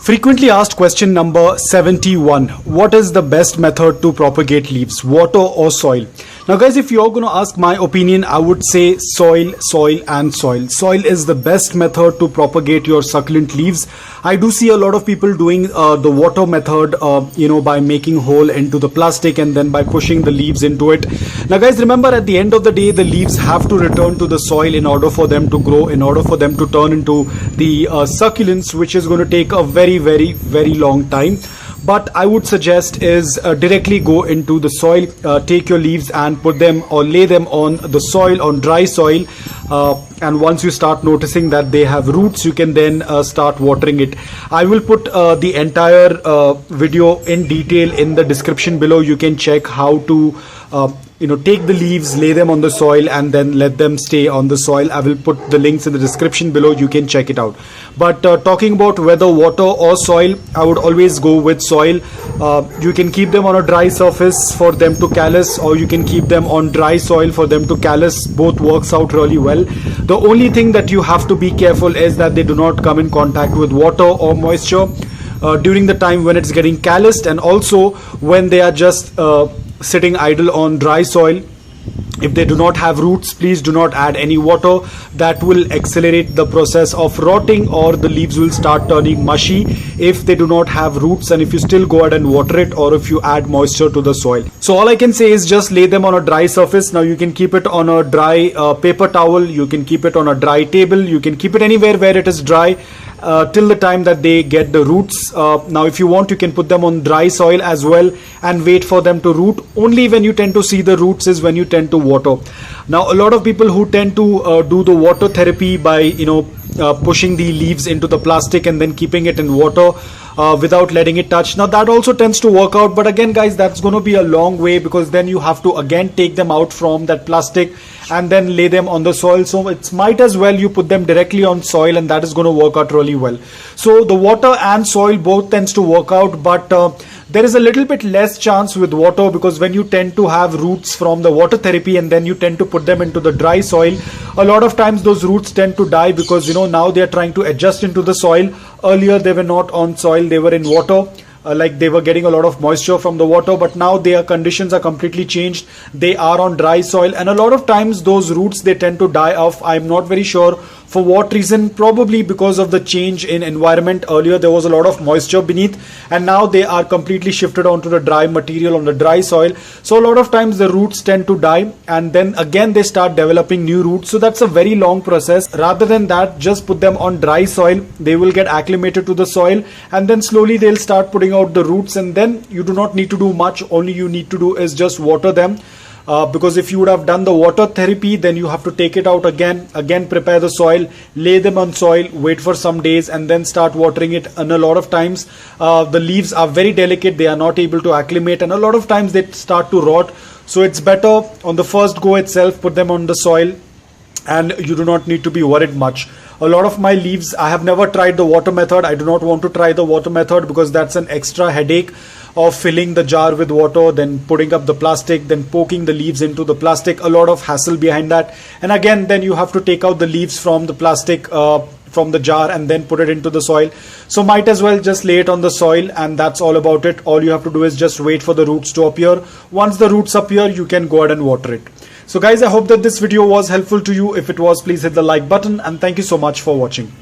Frequently asked question number 71. What is the best method to propagate leaves, water or soil? Now guys, if you're going to ask my opinion, I would say soil, soil and soil. Soil is the best method to propagate your succulent leaves. I do see a lot of people doing the water method, by making hole into the plastic and then by pushing the leaves into it. Now guys, remember at the end of the day, the leaves have to return to the soil in order for them to grow, in order for them to turn into the succulents, which is going to take a very long time. But I would suggest is directly go into the soil, take your leaves and put them or lay them on the soil, on dry soil, and once you start noticing that they have roots, you can then start watering it. I will put the entire video in detail in the description below. You can check how to take the leaves, lay them on the soil and then let them stay on the soil. I will put the links in the description below. You can check it out. But talking about whether water or soil, I would always go with soil. You can keep them on a dry surface for them to callus, or you can keep them on dry soil for them to callus. Both works out really well. The only thing that you have to be careful is that they do not come in contact with water or moisture during the time when it's getting calloused, and also when they are just sitting idle on dry soil. If they do not have roots, please do not add any water. That will accelerate the process of rotting, or the leaves will start turning mushy if they do not have roots, and if you still go ahead and water it, or if you add moisture to the soil. So all I can say is just lay them on a dry surface. Now you can keep it on a dry paper towel, you can keep it on a dry table, you can keep it anywhere where it is dry till the time that they get the roots. Now if you want, you can put them on dry soil as well and wait for them to root. Only when you tend to see the roots is when you tend to water. Now a lot of people who tend to do the water therapy by pushing the leaves into the plastic and then keeping it in water without letting it touch. Now that also tends to work out, but again guys, that's going to be a long way, because then you have to again take them out from that plastic and then lay them on the soil. So it's might as well you put them directly on soil, and that is going to work out really well. So the water and soil both tends to work out, but there is a little bit less chance with water, because when you tend to have roots from the water therapy and then you tend to put them into the dry soil, a lot of times those roots tend to die, because now they are trying to adjust into the soil. Earlier they were not on soil, they were in water. Like they were getting a lot of moisture from the water, but now their conditions are completely changed. They are on dry soil, and a lot of times those roots, they tend to die off. I'm not very sure for what reason. Probably because of the change in environment. Earlier there was a lot of moisture beneath, and now they are completely shifted onto the dry material, on the dry soil. So a lot of times the roots tend to die, and then again they start developing new roots. So that's a very long process. Rather than that, just put them on dry soil. They will get acclimated to the soil, and then slowly they'll start putting out the roots, and then you do not need to do much. Only you need to do is just water them. Because if you would have done the water therapy, then you have to take it out again prepare the soil, lay them on soil, wait for some days, and then start watering it. And a lot of times the leaves are very delicate, they are not able to acclimate, and a lot of times they start to rot. So it's better on the first go itself, put them on the soil, and you do not need to be worried much. A lot of my leaves, I have never tried the water method. I do not want to try the water method, because that's an extra headache of filling the jar with water, then putting up the plastic, then poking the leaves into the plastic. A lot of hassle behind that, and again then you have to take out the leaves from the plastic, from the jar, and then put it into the soil. So might as well just lay it on the soil, and that's all about it. All you have to do is just wait for the roots to appear. Once the roots appear, you can go ahead and water it. So guys, I hope that this video was helpful to you. If it was, please hit the like button, and thank you so much for watching.